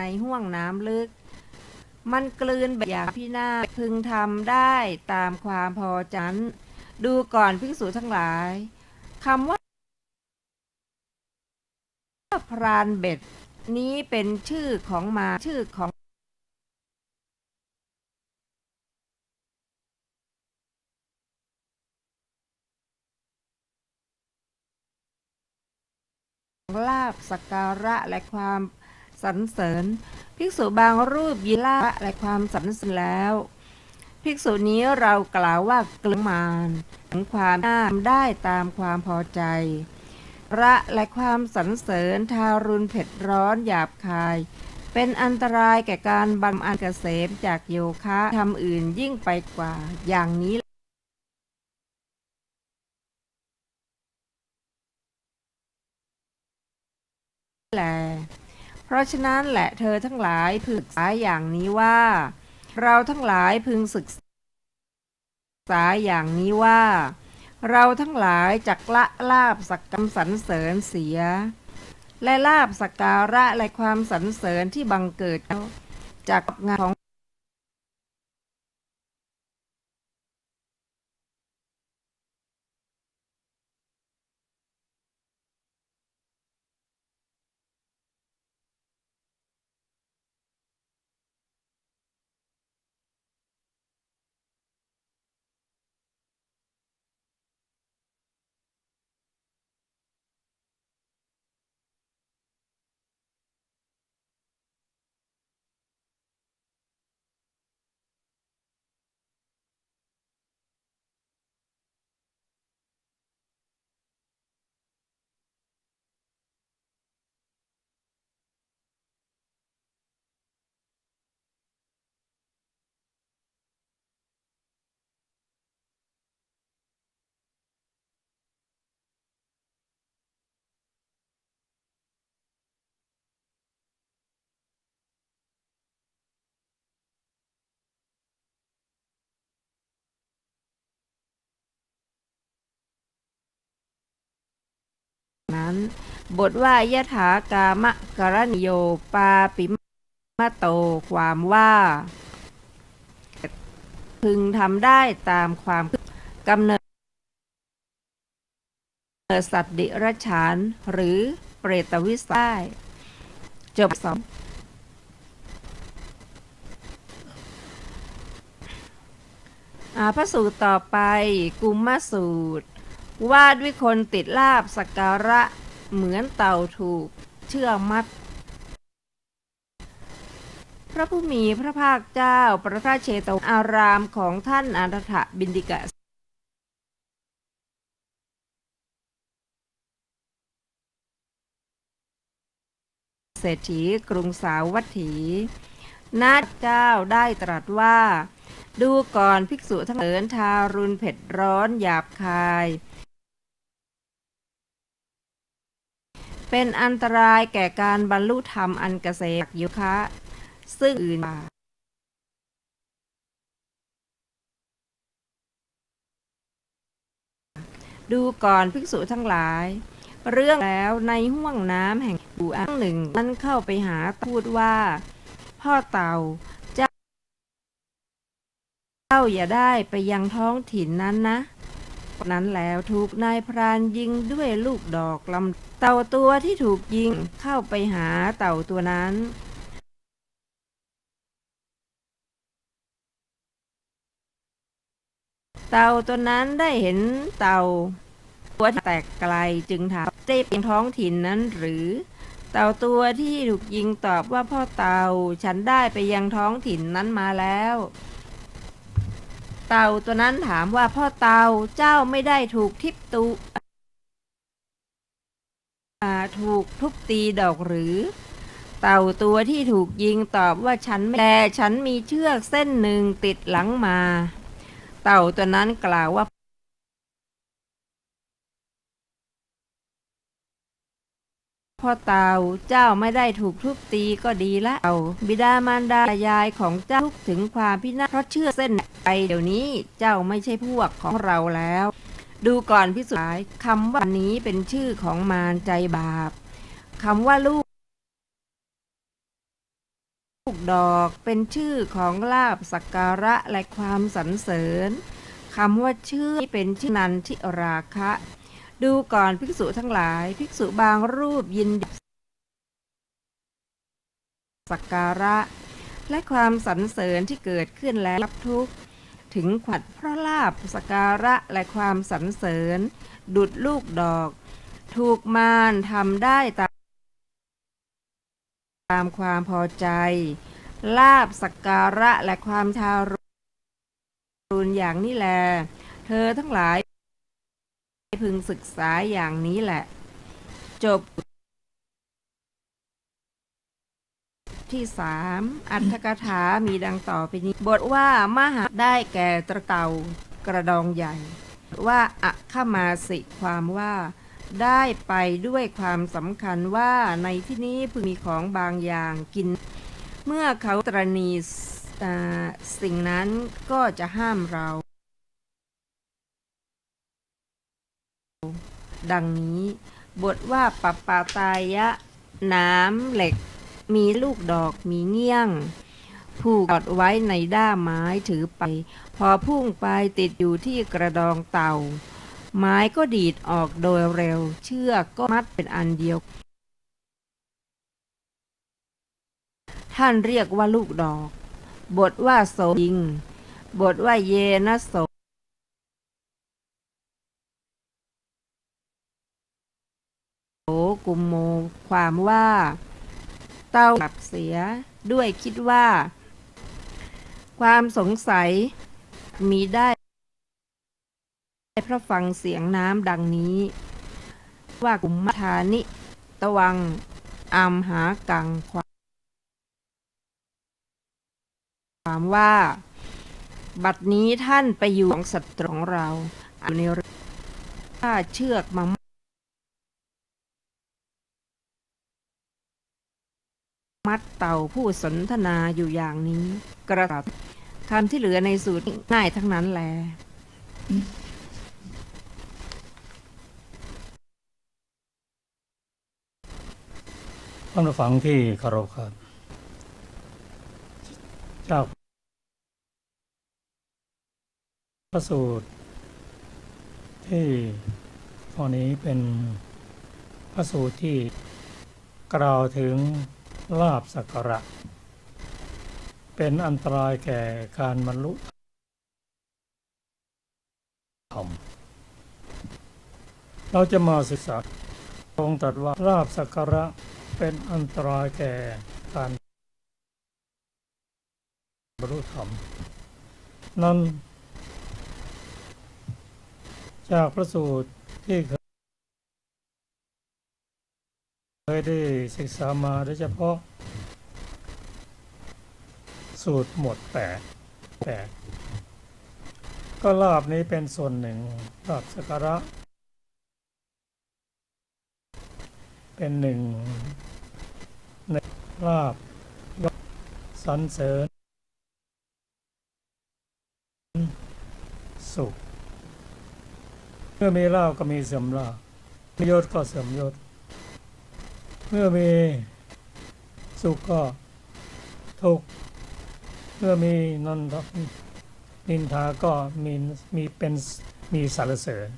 ในห้วงน้ำลึกมันกลืนแบบอย่างพินาศพึงทำได้ตามความพอใจดูก่อนภิกษุทั้งหลายคำว่าพรานเบ็ดนี้เป็นชื่อของมาชื่อของลาภสักการะและความสรรเสริญภิกษุบางรูปยินลาภและความสรรเสริญแล้วภิกษุนี้เรากล่าวว่ากลืนมารถึงความน่าได้ตามความพอใจระและความสรรเสริญทารุณเผ็ดร้อนหยาบคายเป็นอันตรายแก่การบำเพ็ญเกษมจากโยคะทำอื่นยิ่งไปกว่าอย่างนี้แหละเพราะฉะนั้นแหละเธอทั้งหลายพึงศึกษาอย่างนี้ว่าเราทั้งหลายพึงศึกษาอย่างนี้ว่าเราทั้งหลายจักละลาภสักการะสรรเสริญเสียและลาภสักการะและความสรรเสริญที่บังเกิดจากงานของนั้นบทว่ายถากามะกรณิโยปาปิมะโตความว่าพึงทำได้ตามความกำเนิดสัตว์ดิรัจฉานหรือเปรตวิสัยจบ2พระสูตรต่อไปกุมมสูตรว่าด้วยคนติดลาภสักการะเหมือนเต่าถูกเชือกมัดพระผู้มีพระภาคเจ้าประพระเชตวันอารามของท่านอนันทบิณฑิกเศรษฐีกรุงสาวัตถีนัดเจ้าได้ตรัสว่าดูก่อนภิกษุทั้งหลายทารุณเผ็ดร้อนหยาบคายเป็นอันตรายแก่การบรรลุธรรมอันเกษมโยคะซึ่งอื่นดูก่อนภิกษุทั้งหลายเรื่องแล้วในห้วงน้ำแห่งอู่อันหนึ่งนั้นเข้าไปหาพูดว่าพ่อเต่าเจ้าอย่าได้ไปยังท้องถิ่นนั้นนะนั้นแล้วถูกนายพรานยิงด้วยลูกดอกลำเต่าตัวที่ถูกยิงเข้าไปหาเต่าตัวนั้นเต่าตัวนั้นได้เห็นเต่าตัวแตกไกลจึงถามได้ไปยังท้องถิ่นนั้นหรือเต่าตัวที่ถูกยิงตอบว่าพ่อเต่าฉันได้ไปยังท้องถิ่นนั้นมาแล้วเต่าตัวนั้นถามว่าพ่อเต่าเจ้าไม่ได้ถูกถูกทุบตีดอกหรือเต่าตัวที่ถูกยิงตอบว่าฉันไม่แต่ฉันมีเชือกเส้นหนึ่งติดหลังมาเต่าตัวนั้นกล่าวว่าพ่อเต่าเจ้าไม่ได้ถูกทุบตีก็ดีละบิดามารดายายของเจ้าทุกถึงความพินาศเพราะเชือกเส้นไปเดี๋ยวนี้เจ้าไม่ใช่พวกของเราแล้วดูก่อนพิสุคำว่านี้เป็นชื่อของมารใจบาปคำว่าลูก ดอกเป็นชื่อของลาภสักการะและความสรรเสริญคำว่าชื่อเป็นชื่อนันทิราคะ ดูก่อนภิกษุทั้งหลายภิกษุบางรูปยินดีสักการะและความสรรเสริญที่เกิดขึ้นแล้วรับทุกข์ถึงขวัญเพราะลาภสักการะและความสรรเสริญดุจลูกดอกถูกมารทำได้ตามความพอใจลาภสักการะและความทารุณอย่างนี้แลเธอทั้งหลายพึงศึกษาอย่างนี้แหละจบที่3 อรรถกถามีดังต่อไปนี้บทว่ามหาได้แก่ตะเต่ากระดองใหญ่ว่าอัคคมาสิความว่าได้ไปด้วยความสำคัญว่าในที่นี้พึงมีของบางอย่างกินเมื่อเขาตรณีสิ่งนั้นก็จะห้ามเราดังนี้บทว่าปปาตายะน้ำเหล็กมีลูกดอกมีเงี้ยงผูกกอดไว้ในด้ามไม้ถือไปพอพุ่งไปติดอยู่ที่กระดองเต่าไม้ก็ดีดออกโดยเร็วเชือกก็มัดเป็นอันเดียวท่านเรียกว่าลูกดอกบทว่าโสยิงบทว่าเยนะโสกุมโมความว่าเต้าหลับเสียด้วยคิดว่าความสงสัยมีได้เพราะฟังเสียงน้ำดังนี้ว่ากุมมทานิตวังอัมหากังความว่าบัดนี้ท่านไปอยู่ของศัตรูของเราอันนี้ถ้าเชือกมามัดเต่าผู้สนทนาอยู่อย่างนี้กระตัดคำที่เหลือในสูตรง่ายทั้งนั้นแลท่านผู้ฟังที่เคารพครับจากพระสูตรที่ข้อนี้เป็นพระสูตรที่กล่าวถึงลาภสักการะเป็นอันตรายแก่การบรรลุธรรมเราจะมาศึกษาทรงตรัสว่าลาภสักการะเป็นอันตรายแก่การบรรลุธรรมนั้นจากพระสูตรที่เคยได้ศึกษามาโดยเฉพาะสูตรหมวด8ก็ลาภนี้เป็นส่วนหนึ่งลาภสักการะเป็นหนึ่งในลาภยศสรรเสริญสุขเมื่อมีลาภก็มีเสื่อมลาภมียศก็เสื่อมยศเมื่อมีสุขก็ทุกข์เมื่อมีนินทาก็มีสรรเสริญ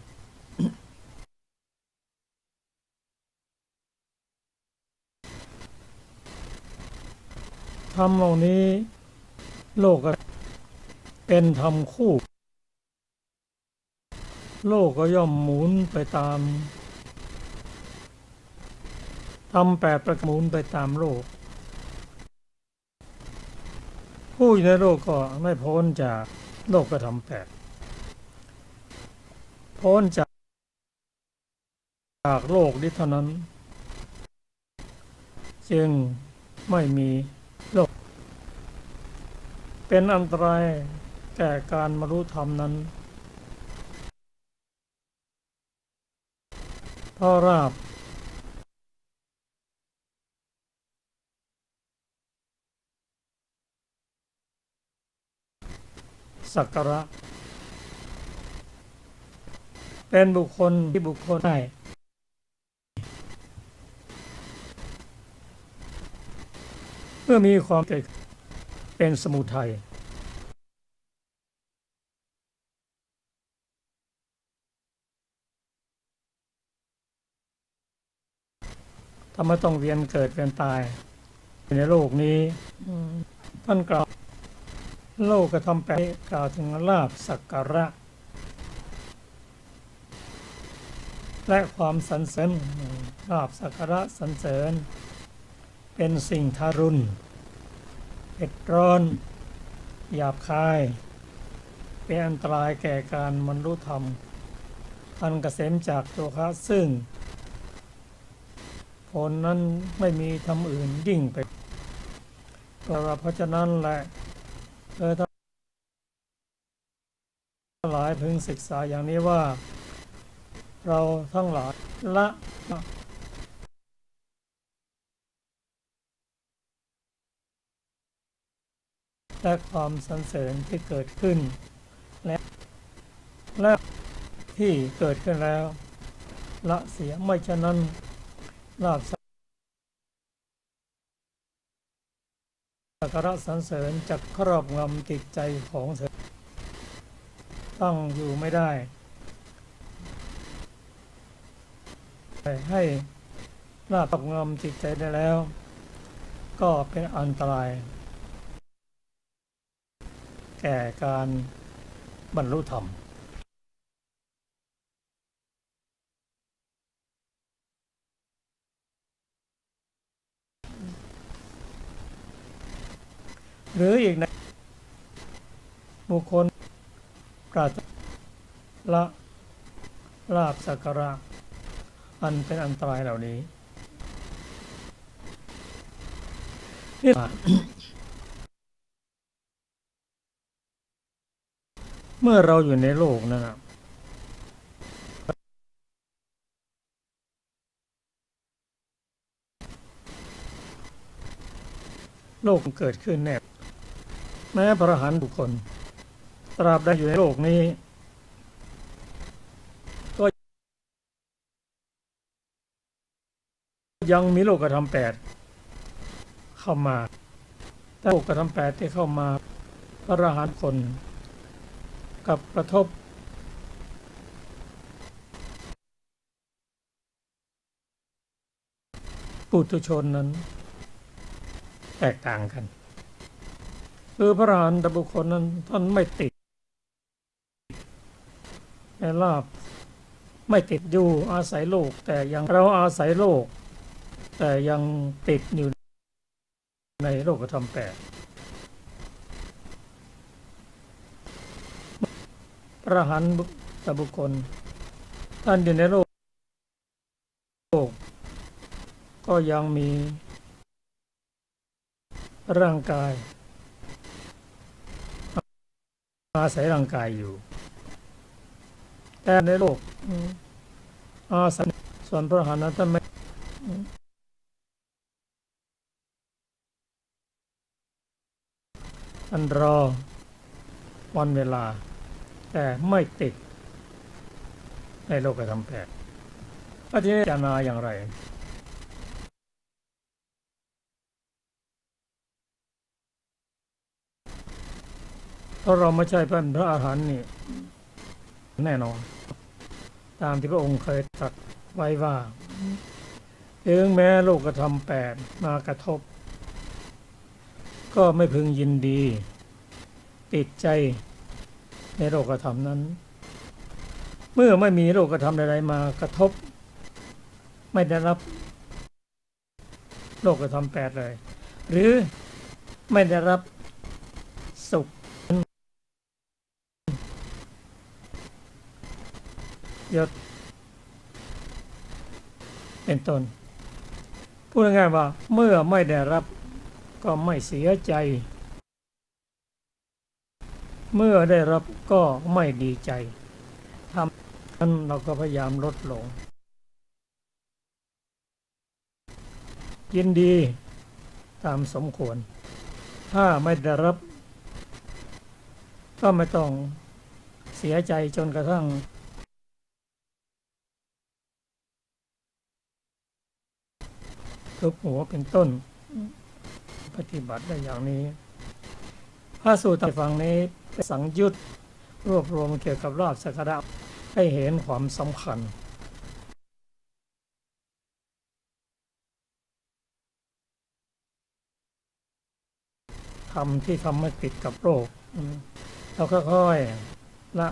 ธรรมเหล่านี้โลกเป็นธรรมคู่โลกก็ย่อมหมุนไปตามธรรม8ประการหมุนไปตามโลกผู้อยู่ในโลกก็ไม่พ้นจากโลกธรรม8พ้นจากโลกนี้เท่านั้นจึงไม่มีโลกเป็นอันตรายแก่การบรรลุธรรมนั้นเพราะลาภสักการะเป็นบุคคลที่บุคคลได้เมื่อมีความเกิด เป็นสมุทัยทำไมต้องเวียนเกิดเวียนตายในโลกนี้ท่านกล่าวโลกกระทำแปดกล่าวถึงลาภสักการะและความสรรเสริญลาภสักการะสรรเสริญเป็นสิ่งทารุณเผ็ดร้อนหยาบคายเป็นอันตรายแก่การบรรลุธรรมอันเกษมจากตัวข้าซึ่งผลนั้นไม่มีธรรมอื่นยิ่งไปเพราะฉะนั้นแหละทั้งหลายพึงศึกษาอย่างนี้ว่าเราทั้งหลายละและความสรรเสริญที่เกิดขึ้นและที่เกิดขึ้นแล้วละเสียไม่ฉะนั้นลาภสักการะสรรเสริญจะครอบงำจิตใจของเธอตั้งอยู่ไม่ได้ให้ลาภครอบงำจิตใจได้แล้วก็เป็นอันตรายแก่การบรรลุธรรมหรืออีกในบุคคลปรารถนาละลาภสักการะอันเป็นอันตรายเหล่านี้เมื่อเราอยู่ในโลกนั้นนะโลกเกิดขึ้นแน่แม้พระอรหันต์บุคคลตราบใดอยู่ในโลกนี้ก็ยังมีโลกธรรมแปดเข้ามาแต่โลกธรรมแปดที่เข้ามาพระอรหันต์คนกับกระทบปุถุชนนั้นแตกต่างกันคือพระอรหันตบุคคลนั้นท่านไม่ติดในลาภไม่ติดอยู่อาศัยโลกแต่ยังเราอาศัยโลกแต่ยังติดอยู่ในโลกธรรมแปดพระอรหันตบุคคลท่านอยู่ในโลกก็ยังมีร่างกายอาศัยร่างกายอยู่แต่ในโลกอาศัยส่วนพระอรหันต์นั้นท่านไม่ท่านรอวันเวลาแต่ไม่ติดในโลกธรรมแปดอาทิตย์นี้จะนาอย่างไรเพราะเราไม่ใช่เป็นพระอรหันต์นี่แน่นอนตามที่พระองค์เคยตรัสไว้ว่าถึงแม้โลกธรรมแปดมากระทบก็ไม่พึงยินดีติดใจในโลกธรรมนั้นเมื่อไม่มีโลกธรรมใดๆมากระทบไม่ได้รับโลกธรรมแปดเลยหรือไม่ได้รับสุขยศเป็นต้นพูดง่ายๆว่าเมื่อไม่ได้รับก็ไม่เสียใจเมื่อได้รับก็ไม่ดีใจทำนั้นเราก็พยายามลดลงยินดีตามสมควรถ้าไม่ได้รับก็ไม่ต้องเสียใจจนกระทั่งทุบหัวเป็นต้นปฏิบัติได้อย่างนี้ พระสูตรที่ฟังนี้เป็นสังยุตรวบรวมเกี่ยวกับลาภสักการะให้เห็นความสำคัญทำที่ทำให้ติดกับโลกเราค่อยๆละ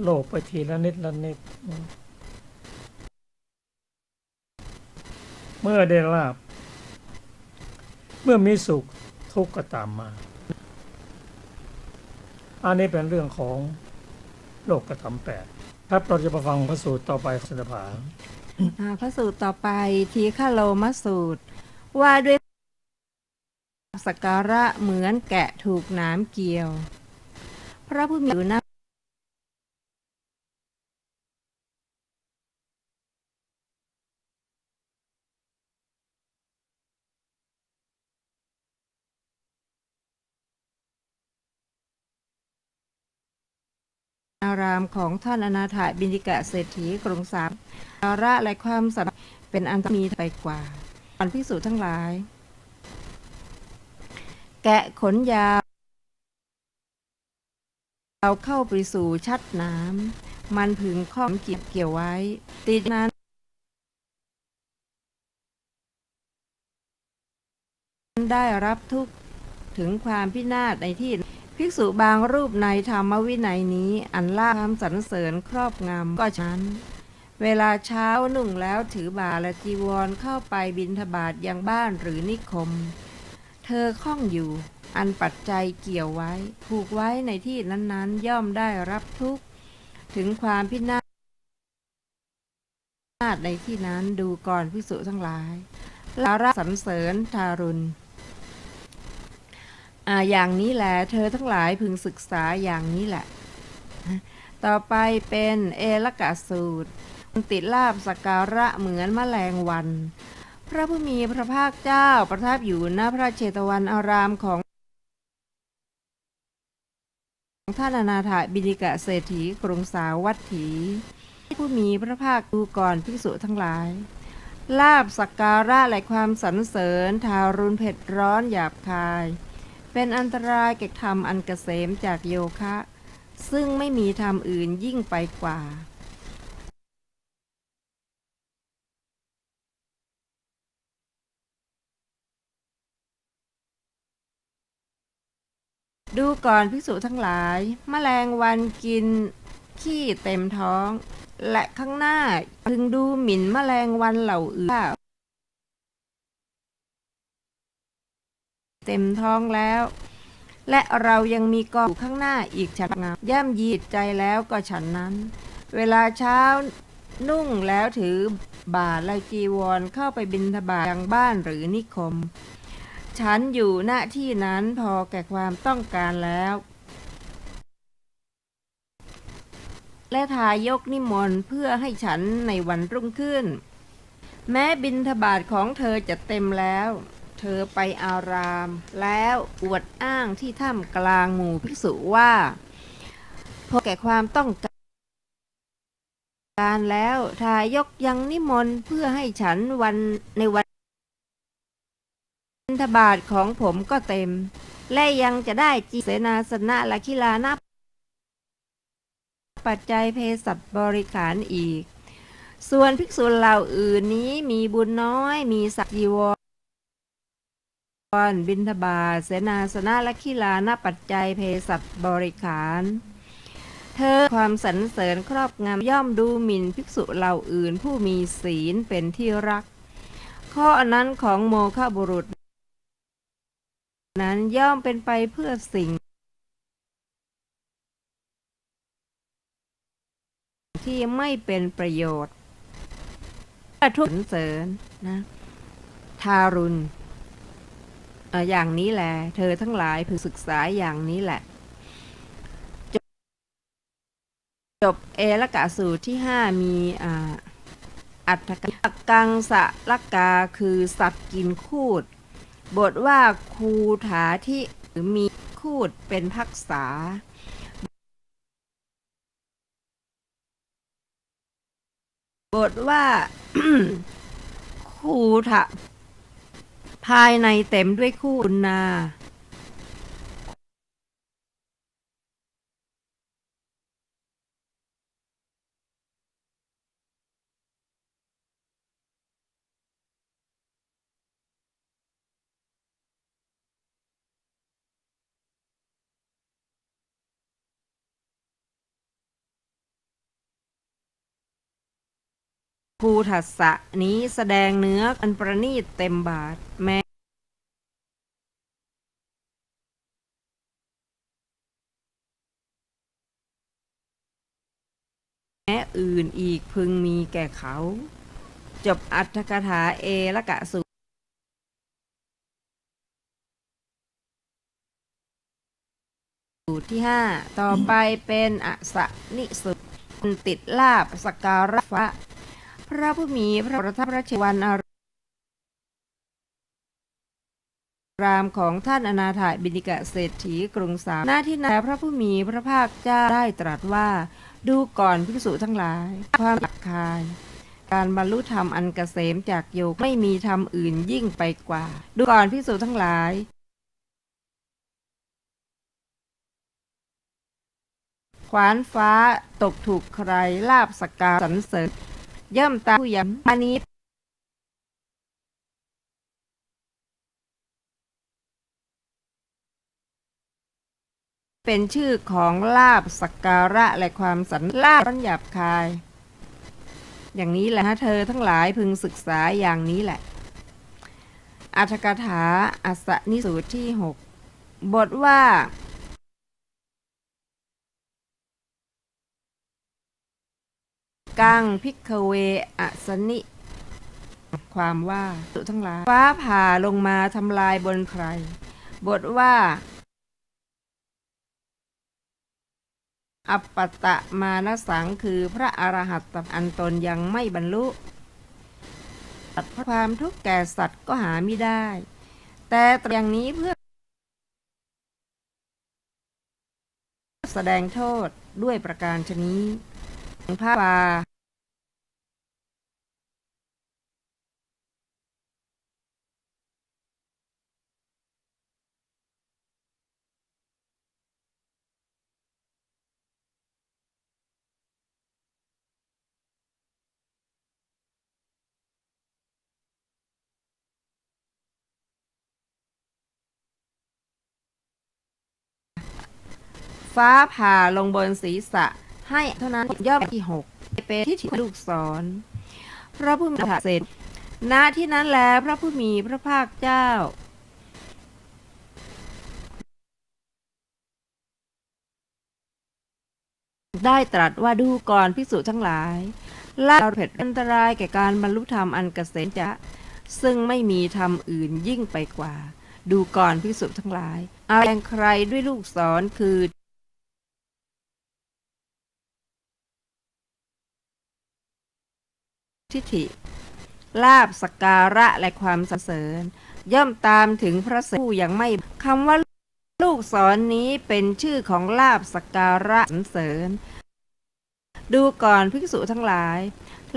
โลกไปทีละนิดละนิดเมื่อได้ลาภเมื่อมีสุขทุกข์ก็ตามมาอันนี้เป็นเรื่องของโลกธรรมแปดครับเราจะมาฟังพระสูตรต่อไปสนภาพระสูตรต่อไปทีฆโลมสูตรว่าด้วยสักการะเหมือนแกะถูกน้ำเกี่ยวพระผู้มีอยู่ณอารามของท่านอนาถบิณฑิกะเศรษฐีกรุงสามสักการะและความสัตย์เป็นอันมีไปกว่าอันภิกษุทั้งหลายแกะขนยาวเราเข้าไปสู่ชัดน้ำมันพึงข้อมเกี่ยวไว้ติดนั้นได้รับทุกข์ถึงความพินาศในที่ภิกษุบางรูปในธรรมวินัยนี้อันล่าความสรรเสริญครอบงำก็ฉะนั้นเวลาเช้านุ่งแล้วถือบาตรและจีวรเข้าไปบิณฑบาตยังบ้านหรือนิคมเธอคล้องอยู่อันปัจจัยเกี่ยวไว้ผูกไว้ในที่นั้นๆย่อมได้รับทุกข์ถึงความพินาศในที่นั้นดูก่อนภิกษุทั้งหลายลาระสรรเสริญทารุณอย่างนี้แหละเธอทั้งหลายพึงศึกษาอย่างนี้แหละต่อไปเป็นเอลกะสูตรติดลาภสักการะเหมือนแมลงวันพระผู้มีพระภาคเจ้าประทับอยู่ณพระเชตวันอารามของท่านอนาถบิณฑิกะเศรษฐีกรุงสาวัตถีผู้มีพระภาคดูก่อนภิกษุทั้งหลายลาภสักการะและความสรรเสริญทารุณเผ็ดร้อนหยาบคายเป็นอันตรายแก่ธรรมอันเกษมจากโยคะซึ่งไม่มีธรรมอื่นยิ่งไปกว่าดูก่อนภิกษุทั้งหลายแมลงวันกินขี้เต็มท้องและข้างหน้าพึงดูหมิ่นแมลงวันเหล่าอื่นเต็มท้องแล้วและเรายังมีกองอยู่ข้างหน้าอีกฉันงามย่ำยีใจแล้วก็ฉันนั้นเวลาเช้านุ่งแล้วถือบาตรและจีวรเข้าไปบิณฑบาตยังบ้านหรือนิคมฉันอยู่ณที่นั้นพอแก่ความต้องการแล้วและทายกนิมนต์เพื่อให้ฉันในวันรุ่งขึ้นแม้บิณฑบาตของเธอจะเต็มแล้วเธอไปอารามแล้วอวดอ้างที่ถ้ำกลางหมู่ภิกษุว่าพอแก่ความต้องการแล้วทายกยังนิมนต์เพื่อให้ฉันในวันบิณฑบาตของผมก็เต็มและยังจะได้จีเสนาสนะและคิลานะปัจจัยเภสัชบริขารอีกส่วนภิกษุเหล่าอื่นนี้มีบุญน้อยมีสักจีวรบิณฑบาตเสนาสนะและคิลานะปัจจัยเภสัชบริขารเธอความสรรเสริญครอบงำย่อมดูหมิ่นภิกษุเหล่าอื่นผู้มีศีลเป็นที่รักข้อนั้นของโมฆะบุรุษนั้นย่อมเป็นไปเพื่อสิ่งที่ไม่เป็นประโยชน์ทุกข์เสริญนะทารุณอย่างนี้แหละเธอทั้งหลายพึงศึกษาอย่างนี้แหละจบเอลกะสูตรที่5มีอัตถกังสะละกาคือสัตว์กินคูดบทว่าคูถาที่มีคูดเป็นภักษาบทว่า คูถะ ภายในเต็มด้วยคู่นา ภูทัสสะนี้แสดงเนื้ออันประณีตเต็มบาทแม้อื่นอีกพึงมีแก่เขา จบอัตถกถาเอละกะสูตรที่5ต่อไปเป็นอสนิสุตติดลาภสักการะพระผู้มีพระประทับพระเชวันอารามของท่านอนาถบิณฑิกเศรษฐีกรุงสาหน้าที่นั้นพระผู้มีพระภาคเจ้าได้ตรัสว่าดูก่อนภิกษุทั้งหลายความหลักคายการบรรลุธรรมอันเกษมจากโยคะไม่มีธรรมอื่นยิ่งไปกว่าดูก่อนภิกษุทั้งหลายขวานฟ้าตกถูกใครลาภสักการสรรเสริญย่อมตามผู้ยังอานี้เป็นชื่อของลาภสักการะและความสรรลาภหยาบคายอย่างนี้แหละเธอทั้งหลายพึงศึกษาอย่างนี้แหละอรรถกถาอสนิสูตรที่6บทว่ากังภิกขเวอสนิความว่าสุทั้งหลายฟ้าผ่าลงมาทำลายบนใครบทว่าอัปปตะมานสังคือพระอรหัตตอันตนยังไม่บรรลุตัดความทุกข์แก่สัตว์ก็หาไม่ได้แต่อย่างนี้เพื่อแสดงโทษด้วยประการชนี้พระบาฟ้าผ่าลงบนศีรษะให้เท่านั้นย่อที่6เป็นที่ลูกศรพระผู้มีพระภาคเสร็จณที่นั้นแล้วพระผู้มีพระภาคเจ้าได้ตรัสว่าดูก่อนภิกษุทั้งหลายลาภเผ็ดอันตรายแก่การบรรลุธรรมอันเกษมจะซึ่งไม่มีธรรมอื่นยิ่งไปกว่าดูก่อนภิกษุทั้งหลายเอาแรงใครด้วยลูกศรคือทิฏฐิลาภสักการะและความสรรเสริญย่อมตามถึงพระเสด็จผู้ยังไม่คำว่าลูกศรนี้เป็นชื่อของลาภสักการะสรรเสริญดูก่อนภิกษุทั้งหลาย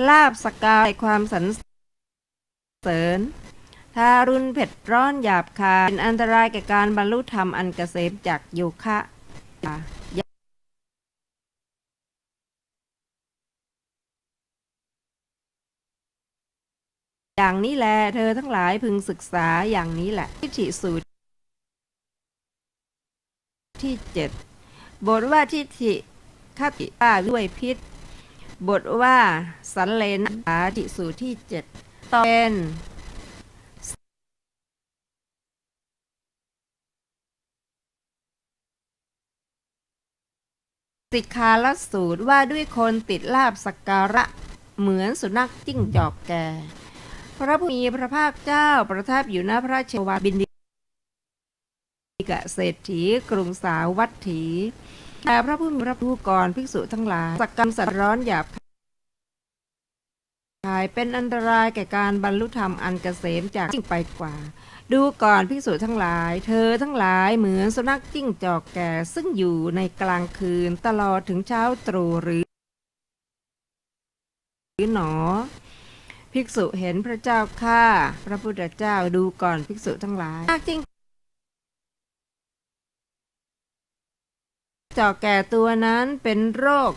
ลาภสักการะและความสรรเสริญทารุณเผ็ดร้อนหยาบคายเป็นอันตรายแก่การบรรลุธรรมอันเกษมจากโยคะอย่างนี้แลเธอทั้งหลายพึงศึกษาอย่างนี้แหละทิฏฐิสูตรที่7บทว่าทิฏฐิคติว่าด้วยพิษบทว่าสันเลนะทิฏฐิสูตรที่7ต่อเป็นสิกขาลสูตรว่าด้วยคนติดลาภสักการะเหมือนสุนัขจิ้งจอกแก่พระผู้มีพระภาคเจ้าประทับอยู่ณพระราชวังบิณฑิกเศรษฐีกรุงสาวัตถีแต่พระผู้มีพระภาคก่อนภิกษุทั้งหลายสักกรรมสัตว์ร้อนหยาบคายเป็นอันตรายแก่การบรรลุธรรมอันเกษมจากยิ่งไปกว่าดูก่อนภิกษุทั้งหลายเธอทั้งหลายเหมือนสุนัขจิ้งจอกแก่ซึ่งอยู่ในกลางคืนตลอดถึงเช้าตรู่หรือหนอ ภิกษุเห็นพระเจ้าข้าพระพุทธเจ้าดูก่อนภิกษุทั้งหลายจริงจอกแก่ตัวนั้นเป็นโรค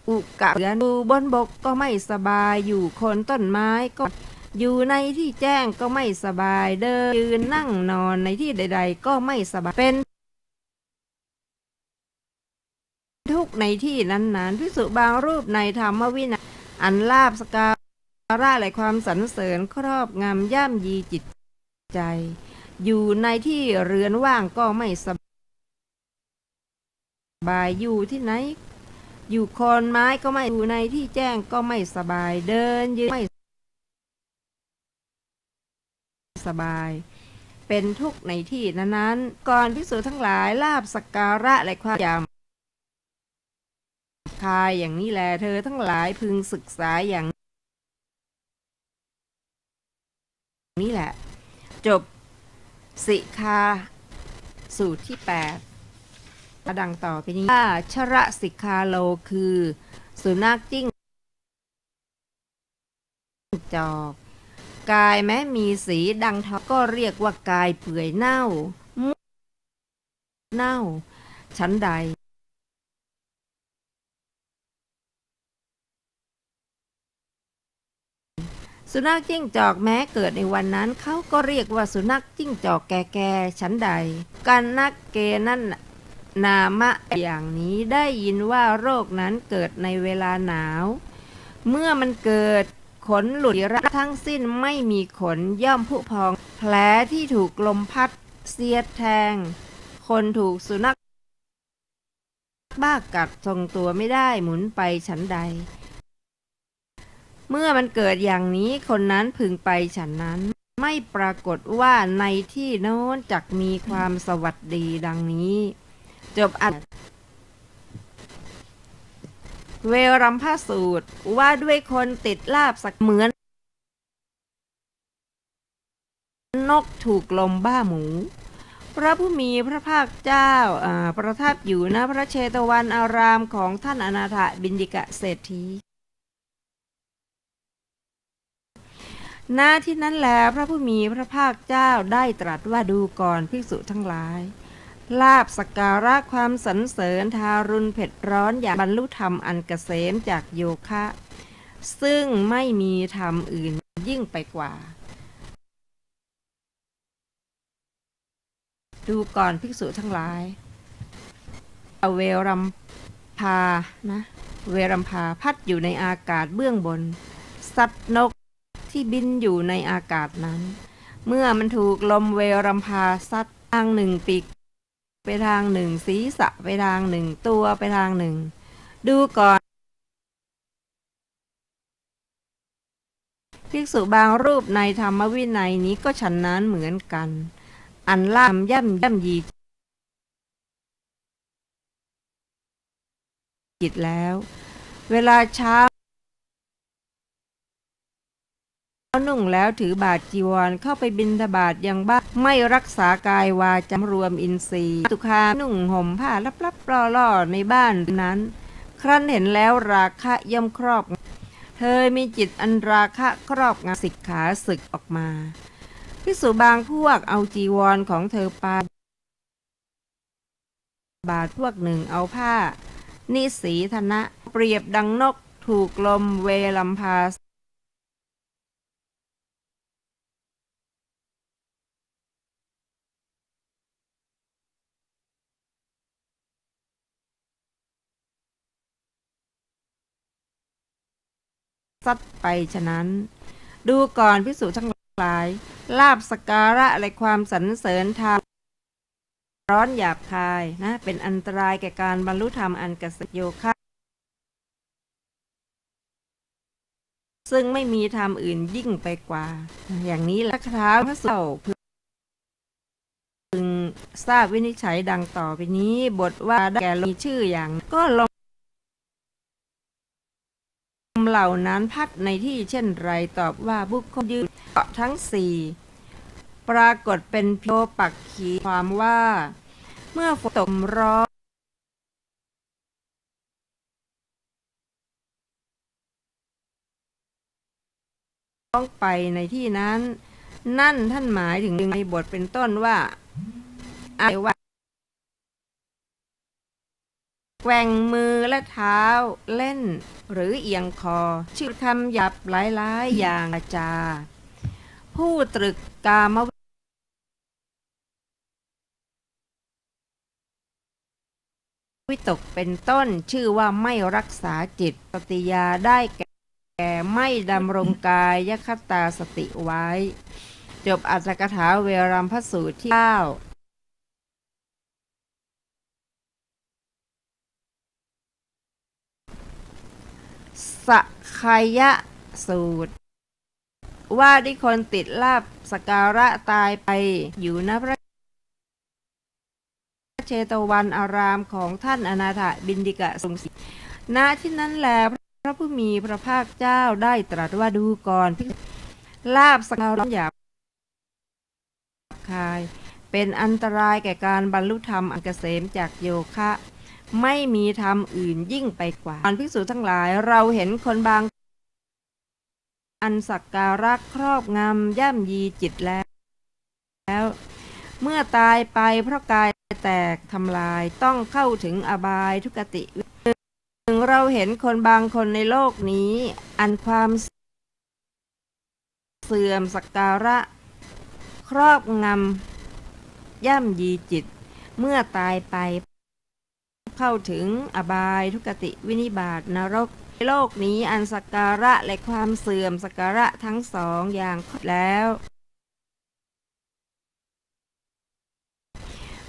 อุกกะอยู่บนบกก็ไม่สบายอยู่โคนต้นไม้ก็อยู่ในที่แจ้งก็ไม่สบายเดินยืนนั่งนอนในที่ใดๆก็ไม่สบายเป็นทุกข์ในที่นั้นๆภิกษุบางรูปในธรรมวินัยอันลาภสการะและความสรรเสริญครอบงำย่ำยีจิตใจอยู่ในที่เรือนว่างก็ไม่สบายอยู่ที่ไหนอยู่โคนไม้ก็ไม่อยู่ในที่แจ้งก็ไม่สบายเดินยืนไม่สบายเป็นทุกข์ในที่นั้นๆก่อนภิกษุทั้งหลายลาภสักการะและความยำคายอย่างนี้แลเธอทั้งหลายพึงศึกษาอย่างนี้แหละจบสิกขาสูตรที่8ดังต่อไปนี้ชระสิกขาโลคือสุนัขจิ้งจอกกายแม้มีสีดังทองก็เรียกว่ากายเปื่อยเน่าชั้นใดสุนัขจิ้งจอกแม้เกิดในวันนั้นเขาก็เรียกว่าสุนัขจิ้งจอกแก่ๆชั้นใดกันนักเกนั่นนามะอย่างนี้ได้ยินว่าโรคนั้นเกิดในเวลาหนาวเมื่อมันเกิดขนหลุดระทั้งสิ้นไม่มีขนย่อมผุพองแผลที่ถูกลมพัดเสียดแทงคนถูกสุนัขบ้ากัดทรงตัวไม่ได้หมุนไปฉันใดเมื่อมันเกิดอย่างนี้คนนั้นพึงไปฉันนั้นไม่ปรากฏว่าในที่โน้นจักมีความสวัสดีดังนี้จบเวรัมภสูตรว่าด้วยคนติดลาภสักเหมือนนกถูกลมบ้าหมูพระผู้มีพระภาคเจ้าประทับอยู่ณพระเชตวันอารามของท่านอนาถบิณฑิกเศรษฐีณที่นั้นแลพระผู้มีพระภาคเจ้าได้ตรัสว่าดูก่อนภิกษุทั้งหลายลาภสักการะความสรรเสริญทารุณเผ็ดร้อนอย่างบรรลุธรรมอันเกษมจากโยคะซึ่งไม่มีธรรมอื่นยิ่งไปกว่าดูก่อนภิกษุทั้งหลายเวรัมพานะเวรัมพาพัดอยู่ในอากาศเบื้องบนสัตว์นกที่บินอยู่ในอากาศนั้นเมื่อมันถูกลมเวรัมพาซัดทางหนึ่งปีกไปทางหนึ่งศีรษะไปทางหนึ่งตัวไปทางหนึ่งดูก่อนภิกษุบางรูปในธรรมวินัยนี้ก็ฉันนั้นเหมือนกันอันล่ามย่ำยีจิตแล้วเวลาเช้านุ่งแล้วถือบาทจีวรเข้าไปบิณฑบาตยังบ้านไม่รักษากายวาจารวมอินทรีย์ตุคามนุ่งห่มผ้าลับๆล่อๆในบ้านนั้นครั้นเห็นแล้วราคะย่อมครอบเธอมีจิตอันราคะครอบงำสิกขาศึกออกมาภิกษุบางพวกเอาจีวรของเธอไปบาทพวกหนึ่งเอาผ้านิสีธนะเปรียบดังนกถูกลมเวลัมพาซัดไปฉะนั้นดูก่อนภิกษุทั้งหลายลาภสักการะและความสรรเสริญทางร้อนหยาบคายนะเป็นอันตรายแก่การบรรลุธรรมอันเกษมโยคะซึ่งไม่มีธรรมอื่นยิ่งไปกว่าอย่างนี้ละคาถาพระสูตรพึงทราบวินิจฉัยดังต่อไปนี้บทว่าได้แก่มีชื่ออย่างก็ลมเหล่านั้นพัดในที่เช่นไรตอบว่าบุคคลยืนเกาะทั้งสี่ปรากฏเป็นโพปักขีความว่าเมื่อฝนตกร้อน องไปในที่นั้น นั่นท่านหมายถึงในบทเป็นต้นว่าอะไรว่าแกว่งมือและเท้าเล่นหรือเอียงคอชื่อคำหยับหลายๆอย่างอาจาผู้ตรึกกามวิตกเป็นต้นชื่อว่าไม่รักษาจิตปฏิยาได้แก่ไม่ดำรงกายยคตาสติไว้ จบอัตถกถาเวรัมพสูตรที่9สักขยะสูตร ว่าด้วยคนติดลาภสักการะตายไปอยู่ณพระเชตวันอารามของท่านอนาถบิณฑิกะทรงศิษย์ณที่นั้นแลพระผู้มีพระภาคเจ้าได้ตรัสว่าดูก่อนลาภสักการะหยาบคาย เป็นอันตรายแก่การบรรลุธรรมอันเกษมจากโยคะ ไม่มีธรรมอื่นยิ่งไปกว่าภิกษุทั้งหลายเราเห็นคนบางอันสักการะครอบงำย่ำยีจิตแล้ว เมื่อตายไปเพราะกายแตกทำลายต้องเข้าถึงอบายทุกติถึงเราเห็นคนบางคนในโลกนี้อันความเสื่อมสักการะครอบงำย่ำยีจิตเมื่อตายไปเข้าถึงอบายทุกติวินิบาตนรกโลกนี้อันสักการะและความเสื่อมสักการะทั้งสองอย่างแล้ว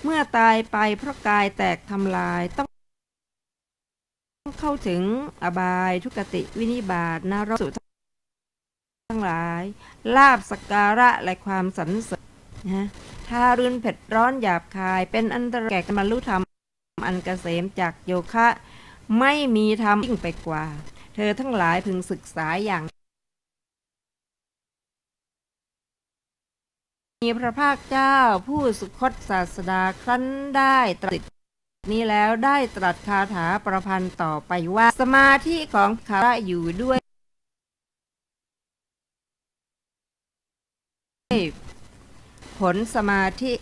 เมื่อตายไปเพราะกายแตกทำลายต้องเข้าถึงอบายทุกติวินิบาตนรกสุทั้งหลายลาภสักการะและความสรรเสริญนะทารุณเผ็ดร้อนหยาบคายเป็นอันตรายแก่การบรรลุธรรมอันเกษมจากโยคะไม่มีธรรมยิ่งไปกว่าเธอทั้งหลายพึงศึกษาอย่างมีพระภาคเจ้าผู้สุคตศาสดาครั้นได้ตรัสนี้แล้วได้ตรัสคาถาประพันธ์ต่อไปว่าสมาธิของข้าอยู่ด้วยผลสมาธิ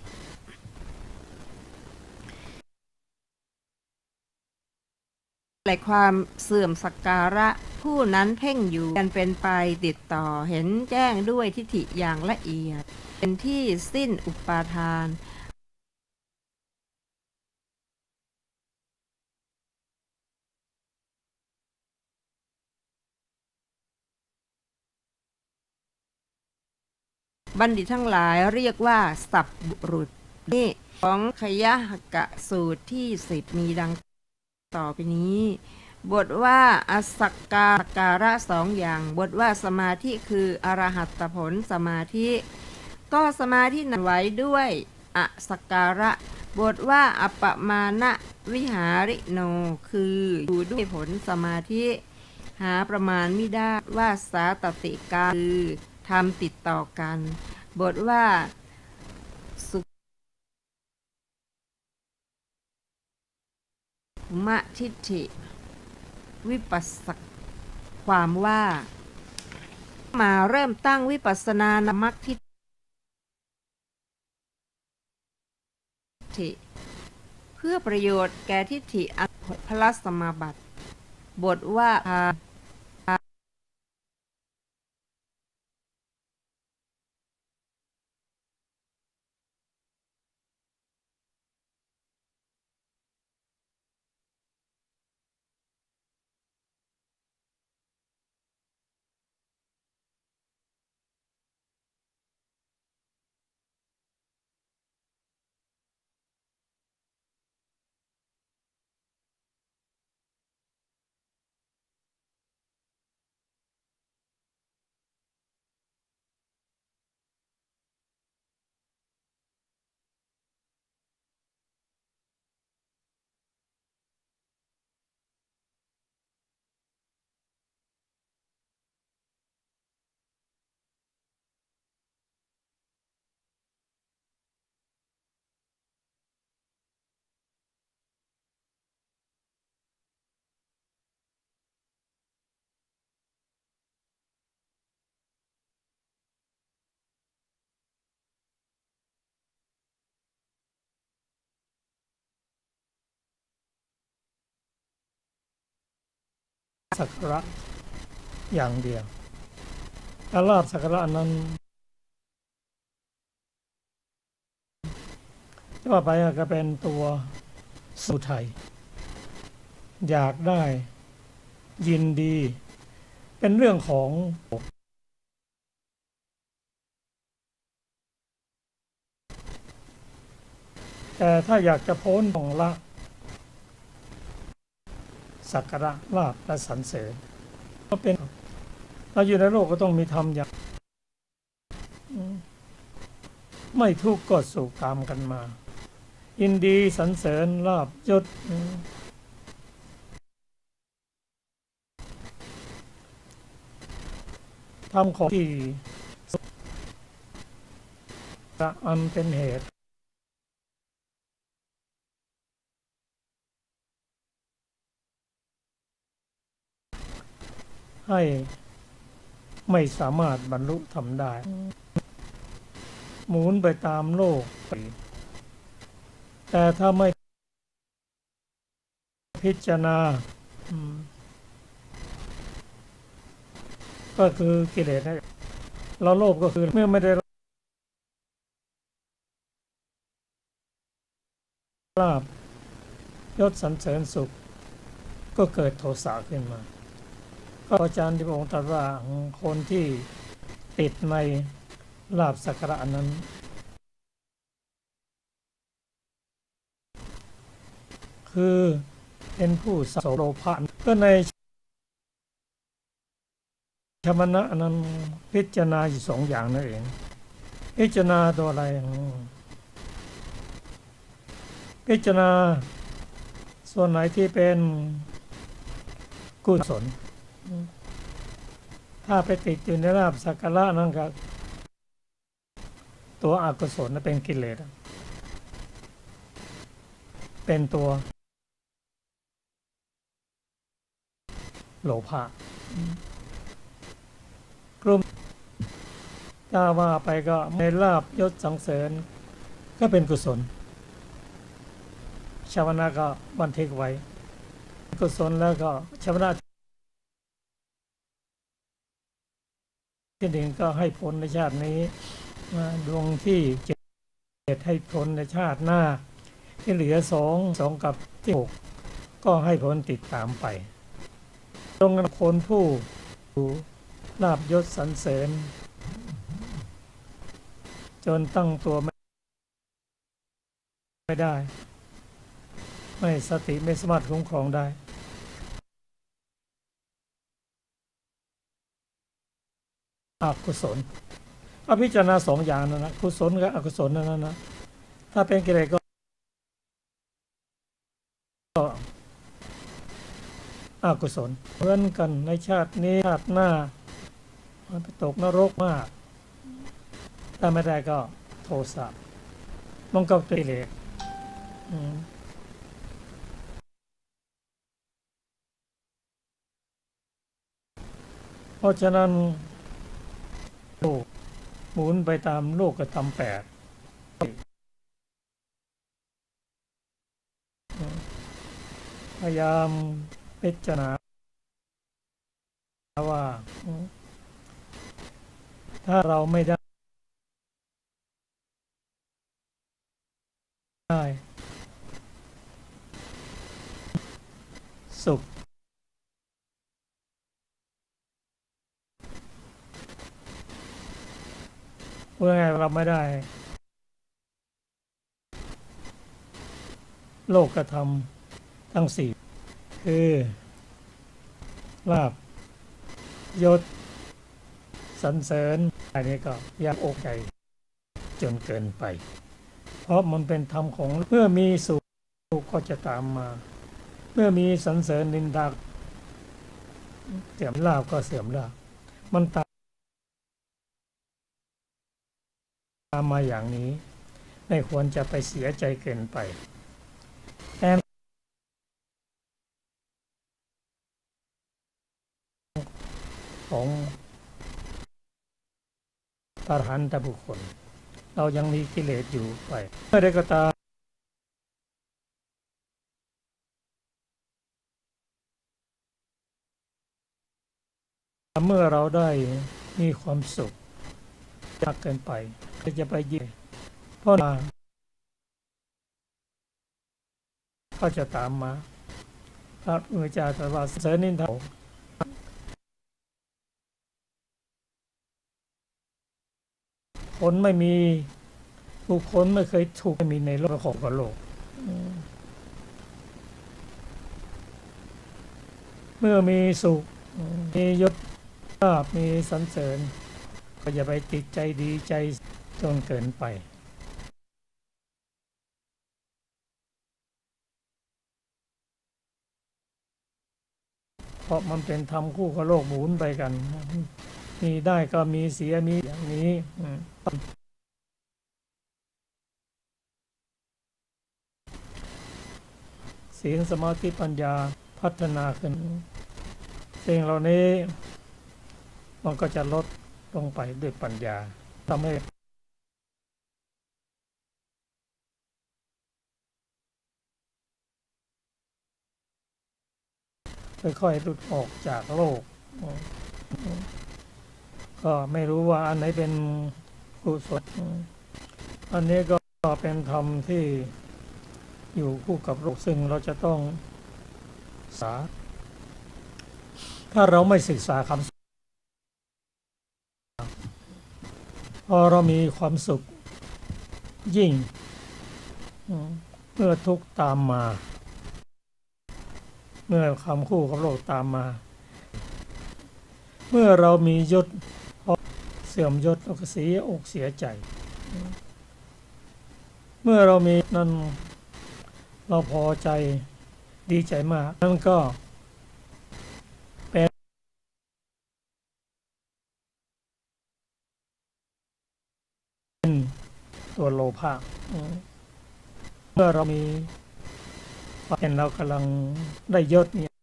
และความเสื่อมสักการะผู้นั้นเพ่งอยู่กันเป็นไปติดต่อเห็นแจ้งด้วยทิฏฐิอย่างละเอียดเป็นที่สิ้นอุปาทานบัณฑิตทั้งหลายเรียกว่าสัพบุรุษนี่ของขยะหกะสูตรที่10มีดังต่อไปนี้บทว่าอสักการะสองอย่างบทว่าสมาธิคืออรหัตผลสมาธิก็สมาธินั้นไว้ด้วยอสักการะบทว่าอัปปมาณวิหาริโนคืออยู่ด้วยผลสมาธิหาประมาณไม่ได้ว่าสาตติกาคือทำติดต่อกันบทว่าสุมะทิฏฐิวิปัสสกความว่ามาเริ่มตั้งวิปัสสนานมัคทิฏฐิเพื่อประโยชน์แก่ทิฏฐิอันพลสมาบัติบทว่า สักการะอย่างเดียวลาภสักการะนั้นว่าไปก็เป็นตัวสุทัยอยากได้ยินดีเป็นเรื่องของแต่ถ้าอยากจะพ้นของละสักการะลาภและสรรเสริญก็เป็นเราอยู่ในโลกก็ต้องมีธรรมอย่างไม่ทุกข์ก็สุขตามกันมายินดีสรรเสริญลาภยศทำของที่อันเป็นเหตุให้ไม่สามารถบรรลุทำได้หมุนไปตามโลกแต่ถ้าไม่พิจารณาก็คือกิเลสเราโลภก็คือเมื่อไม่ได้ลาภยศสรรเสริญสุขก็เกิดโทสะขึ้นมาก็อาจารย์ที่พระองค์ตรัสว่าคนที่ติดในลาภสักการะนั้นคือเป็นผู้สะสมโลภะก็ในชมนะนั้นพิจารณาอยู่สองอย่างนั่นเองพิจารณาตัวอะไรพิจารณาส่วนไหนที่เป็นกุศลถ้าไปติดอยู่ในลาภสักการะนั่นก็ตัวอกุศลเป็นกิเลสเป็นตัวโลภะกลุ่มถ้าว่าไปก็ในลาภยศสรรเสริญก็เป็นกุศลชาวนะก็บันทึกไว้กุศลแล้วก็ชาวนะที่หนึ่งก็ให้ผลในชาตินี้ดวงที่7ให้ผลในชาติหน้าที่เหลือ2กับที่6ก็ให้ผลติดตามไปตรงนั้นคนผู้ลาภยศสรรเสริญจนตั้งตัวไม่ได้ไม่สติไม่สามารถคุ้มครองได้อกุศลพิจารณา2อย่างนั่นนะกุศลกับอกุศลนั่นนะถ้าเป็นกิเลสก็อกุศลเหมือนกันในชาตินี้ชาติหน้ามันไปตกนรกมากถ้าไม่ได้ก็โทสะมันก็กิเลสเพราะฉะนั้นโลกหมุนไปตามโลกธรรม8พยายามพิจารณาว่าถ้าเราไม่ได้สุขเมื่อเราไม่ได้โลกธรรมทั้ง4คือลาภยศสรรเสริญอันนี้ก็ยากอกใจจนเกินไปเพราะมันเป็นธรรมของเมื่อมีสุขก็จะตามมาเมื่อมีสรรเสริญนินทาเสื่อมลาภก็เสื่อมลาภมันตามมาอย่างนี้ไม่ควรจะไปเสียใจเกินไปแต่ของอรหันตบุคคลเรายังมีกิเลสอยู่ไปเมื่อใดก็ตาม เมื่อเราได้มีความสุขยากเกินไปจะไปยิงเพราะก็จะตามมาพระพุทธเจ้าตรัสว่าเสริญนินทาคนไม่มีบุคคลไม่เคยถูกไม่มีในโลกของโลกเมื่อมีสุขมียศลาภมีสรรเสริญก็อย่าไปติดใจดีใจจนเกินไปเพราะมันเป็นธรรมคู่กับโลกหมุนไปกันมีได้ก็มีเสียมีอย่างนี้ศีลสมาธิปัญญาพัฒนาขึ้นสิ่งเหล่านี้มันก็จะลดลงไปด้วยปัญญาทำให้ค่อยๆหลุดออกจากโลกก็ไม่รู้ว่าอันไหนเป็นกุศลอันนี้ก็เป็นธรรมที่อยู่คู่กับโลกซึ่งเราจะต้องศึกษาถ้าเราไม่ศึกษาคำพอเรามีความสุขยิ่งเมื่อทุกข์ตามมาเมื่อคำคู่กับโลกตามมาเมื่อเรามียศเสื่อมยศเราก็เสียอกเสียใจเมื่อเรามีนั้นเราพอใจดีใจมากนั่นก็เป็นตัวโลภะเมื่อเรามีเห็นเรากำลังได้ยศเนี่ย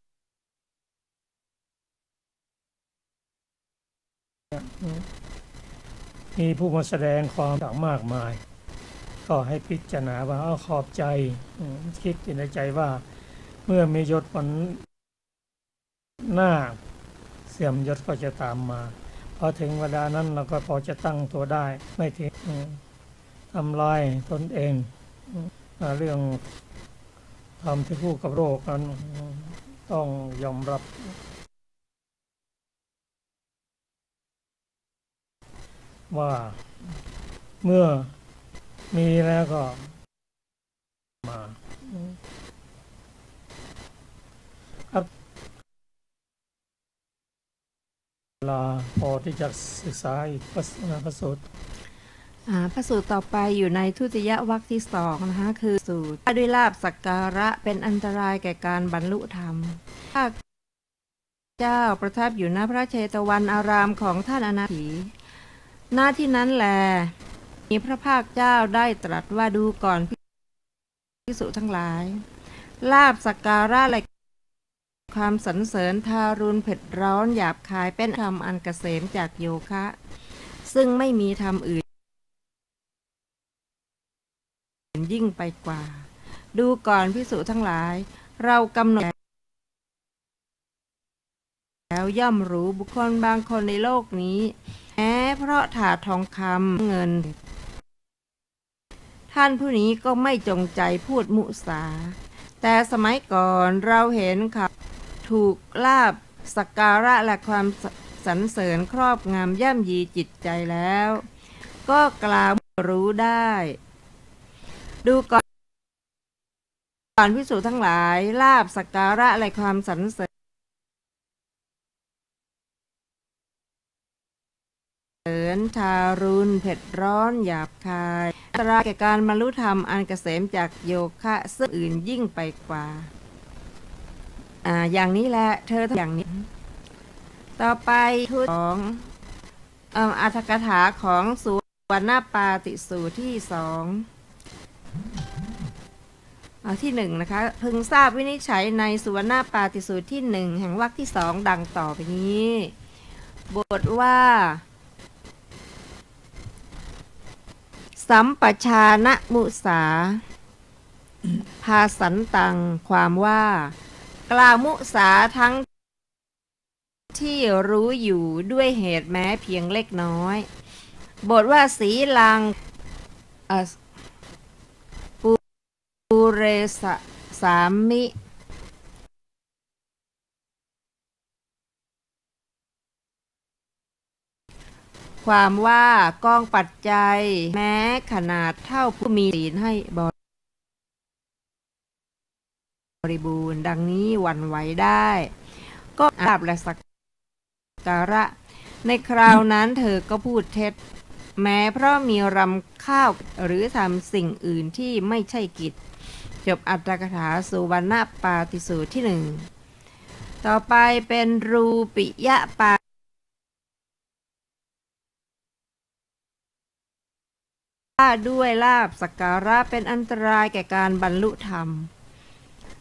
มีผู้มาแสดงความต่างมากมายก็ให้พิจารณาว่าขอบใจคิดในใจว่าเมื่อมียศผลหน้าเสื่อมยศก็จะตามมาพอถึงเวลานั้นเราก็พอจะตั้งตัวได้ไม่ทิ้งทำลายตนเองเรื่องทำที่คู่กับโรคนั้นต้องยอมรับว่าเมื่อมีแล้วก็มาครับเวลาพอที่จะศึกษาอีกพระสูตรพระสูตรต่อไปอยู่ในทุติยวรรคที่2นะคะคือสูตรด้วยลาภสักการะเป็นอันตรายแก่การบรรลุธรรมพระเจ้าประทับอยู่ณพระเชตวันอารามของท่านอนาถีหน้าที่นั้นแลมีพระภาคเจ้าได้ตรัสว่าดูก่อนภิกษุทั้งหลายลาภสักการะและความสรรเสริญทารุณเผ็ดร้อนหยาบคายเป็นธรรมอันเกษมจากโยคะซึ่งไม่มีธรรมอื่นยิ่งไปกว่าดูก่อนภิกษุทั้งหลายเรากำหนดแล้วย่อมรู้บุคคลบางคนในโลกนี้แม้เพราะถาดทองคำเงินท่านผู้นี้ก็ไม่จงใจพูดมุสาแต่สมัยก่อนเราเห็นเขาถูกลาภสักการะและความสรรเสริญครอบงำย่ำยีจิตใจแล้วก็กล่าวรู้ได้ดูก่อนภิกษุทั้งหลายลาภสักการะและความสรรเสริญทารุณเผ็ดร้อนหยาบคายอันตรายแก่การบรรลุธรรมอันเกษมจากโยคะซึ่งอื่นยิ่งไปกว่าอย่างนี้แหละเธออย่างนี้ต่อไปทุตของอัตถกถาของสุวรรณปาติสูตรที่ที่1นะคะพึงทราบวินิจฉัยในสุวรรณปาติสูตรที่1แห่งวรรคที่2ดังต่อไปนี้บทว่าสัมปชานะมุสาภาสันตังความว่ากล่าวมุสาทั้ง ที่รู้อยู่ด้วยเหตุแม้เพียงเล็กน้อยบทว่าสีลังปูเรสามิ ความว่ากองปัจจัยแม้ขนาดเท่าผู้มีศีลให้บริบูรณ์ดังนี้หวั่นไหวได้ ก็อาบและสักการะในคราวนั้นเธอก็พูดเท็จแม้เพราะมีรำข้าวหรือทำสิ่งอื่นที่ไม่ใช่กิจจบอัตถกถาสุวรรณปาติสูตรที่หนึ่งต่อไปเป็นรูปิยะปาด้วยลาภสักการะเป็นอันตรายแก่การบรรลุธรรม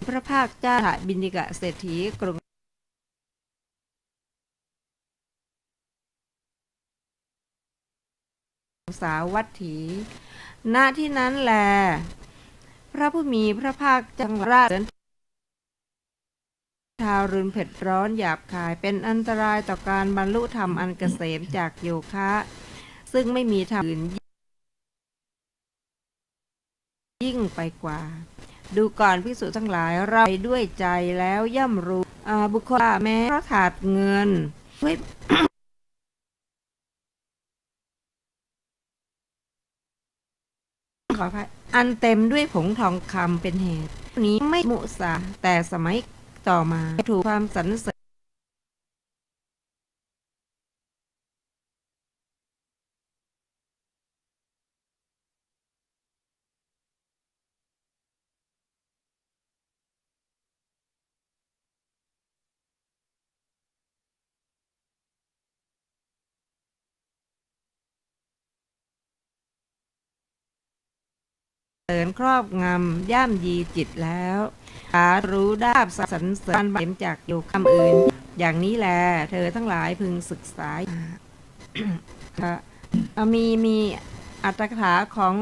พระภาคเจ้าบิณฑิกะเศรษฐีกรุงสาวัตถีณที่นั้นแลพระผู้มีพระภาคจังราชทารุณเผ็ดร้อนหยาบคายเป็นอันตรายต่อการบรรลุธรรมอันเกษมจากโยคะซึ่งไม่มีธรรมอื่นยิ่งไปกว่าดูก่อนภิกษุทั้งหลายเราด้วยใจแล้วย่อมรู้บุคคลแม้เพราะขาดเงินขออภัยอันเต็มด้วยผงทองคำเป็นเหตุนี้ไม่มุสาแต่สมัยต่อมาถูกความสรรเสริญครอบงำย่ำยีจิตแล้วรู้ได้สรรเสริญเข็มจากโยคำอื่นอย่างนี้แลเธอทั้งหลายพึงศึกษามีอัตถกถาของ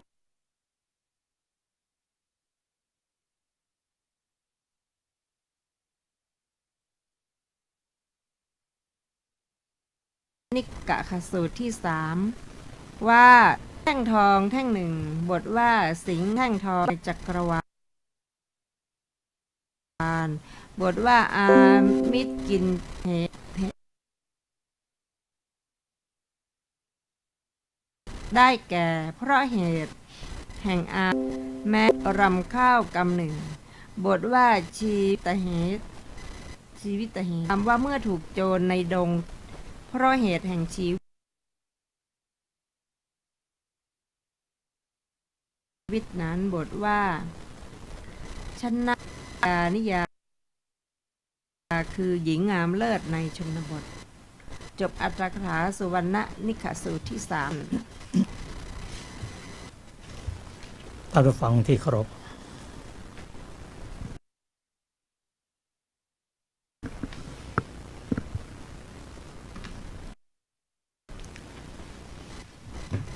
นิกะขสูตรที่3ว่าแท่งทองแท่งหนึ่งบทว่าสิงห์แท่งทองในจักรวาลบทว่าอามิตรกินเหตุได้แก่เพราะเหตุแห่งแม้รำข้าวกำหนึ่งบทว่าชีวิตเหตุคำว่าเมื่อถูกโจรในดงเพราะเหตุแห่งชีวิตนั้นบทว่าชนะนิยาคือหญิงงามเลิศในชนบทจบอัตถกถาสุวรรณนิกสูตรที่3ท่านผู้ฟังที่เคารพ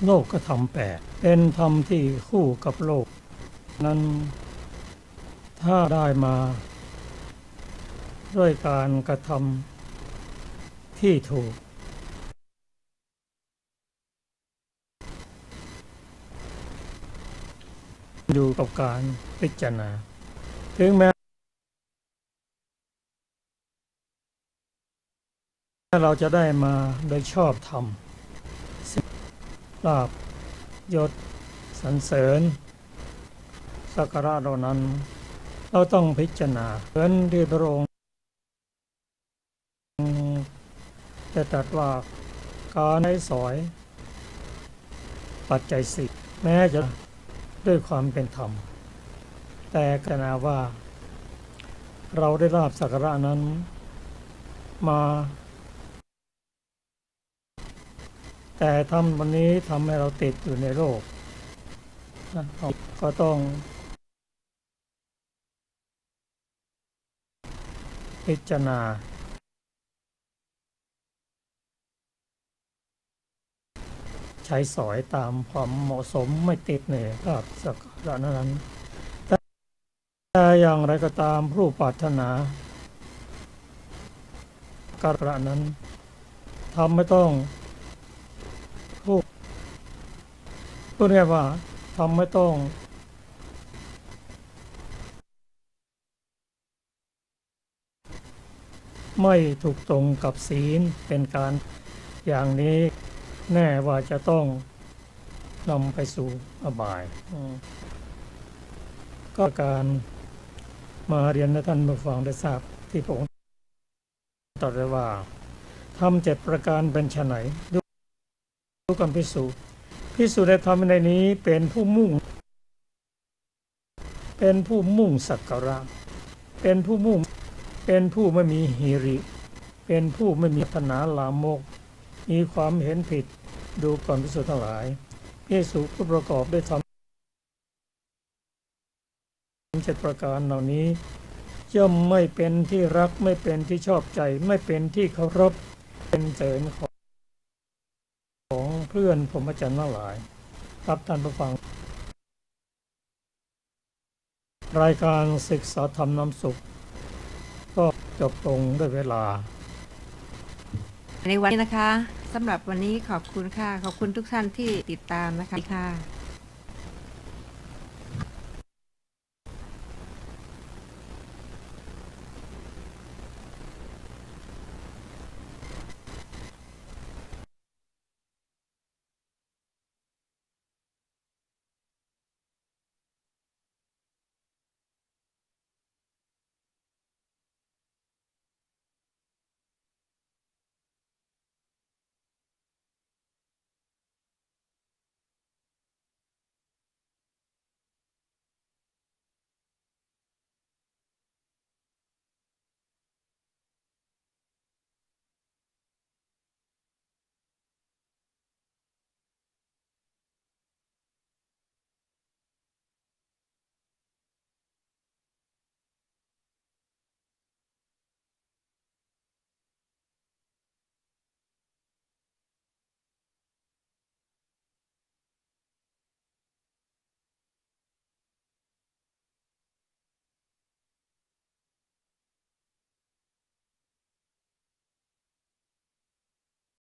โลกธรรม8เป็นธรรมที่คู่กับโลกนั้นถ้าได้มาด้วยการกระทำที่ถูกดูกับการพิจารณาถึงแม้เราจะได้มาโดยชอบธรรมลาภยศสรรเสริญสักการะเหล่านั้นเราต้องพิจารณาเหมือนที่พระองค์จะตรัสว่าการให้สอยปัจจัย4แม้จะด้วยความเป็นธรรมแต่พิจารณาว่าเราได้ลาภสักการะนั้นมาแต่ทำวันนี้ทำให้เราติดอยู่ในโลกก็ต้องพิจารณาใช้สอยตามความเหมาะสมไม่ติดในลาภสักการะนั้นแต่อย่างไรก็ตามผู้ปรารถนา การะนั้นทำไม่ต้องพูดง่ายว่าทำไม่ต้องไม่ถูกตรงกับศีลเป็นการอย่างนี้แน่ว่าจะต้องนำไปสู่อบายก็การมาเรียนให้ท่านผู้ฟังได้ทราบที่ผมตรัสไว้ว่าทำ7ประการเป็นไฉนดูกันภิกษุในธรรมในนี้เป็นผู้มุ่งสักการะเป็นผู้ไม่มีหิริเป็นผู้ไม่มีปรารถนาลามกมีความเห็นผิดดูก่อนภิกษุทั้งหลายภิกษุผู้ประกอบด้วยธรรม7ประการเหล่านี้ย่อมไม่เป็นที่รักไม่เป็นที่ชอบใจไม่เป็นที่เคารพเป็นเสริญของเพื่อนพรหมจรรย์ทั้งหลายครับท่านผู้ฟังรายการศึกษาธรรมนำสุขก็จบลงด้วยเวลาในวันนี้นะคะสำหรับวันนี้ขอบคุณค่ะขอบคุณทุกท่านที่ติดตามนะคะ